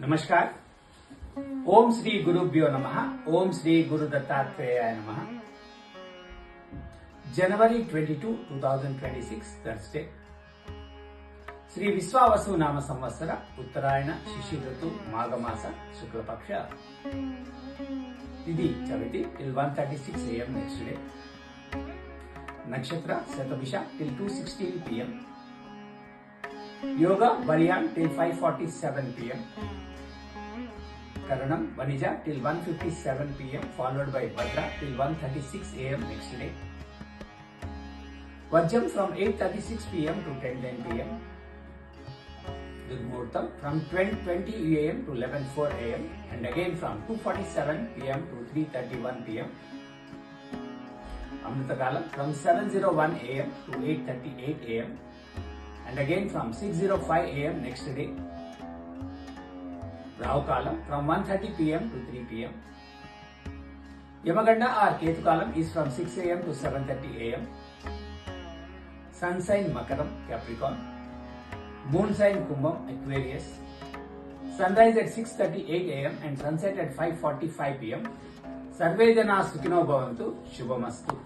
नमस्कार। ओम श्री गुरुभ्यो नमः। ओम श्री गुरु दत्तात्रेयाय नमः। January 22, 2026 Thursday. శ్రీ విశ్వావసు నామ సంవత్సర ఉత్తరాయణ శిశి ఋతు మాఘమాస శుక్లపక్ష తిథి Chavithi till 1:36 AM next day. నక్షత్ర Shatabhisha till 2:16 PM. Yoga వరియాన్ till 5:47 PM. Karanam Vanija till 1:57 PM followed by Bhadra till 1:36 AM next day. Vajram from 8:36 PM to 10:10 PM. Durmuhurtam from 10:20 AM to 11:04 AM and again from 2:47 PM to 3:31 PM. Amritakalam from 7:01 AM to 8:38 AM and again from 6:05 AM next day. Rahu Kalam from 1:30 PM to 3 PM. Yamaganda or Ketu Kalam is from 6 AM to 7:30 AM. Sun sign Makaram, Capricorn. Moon sign Kumbham, Aquarius. Sunrise at 6:38 AM and sunset at 5:45 PM. Sarve Jana Sukhino Bhavantu, Shubhamastu.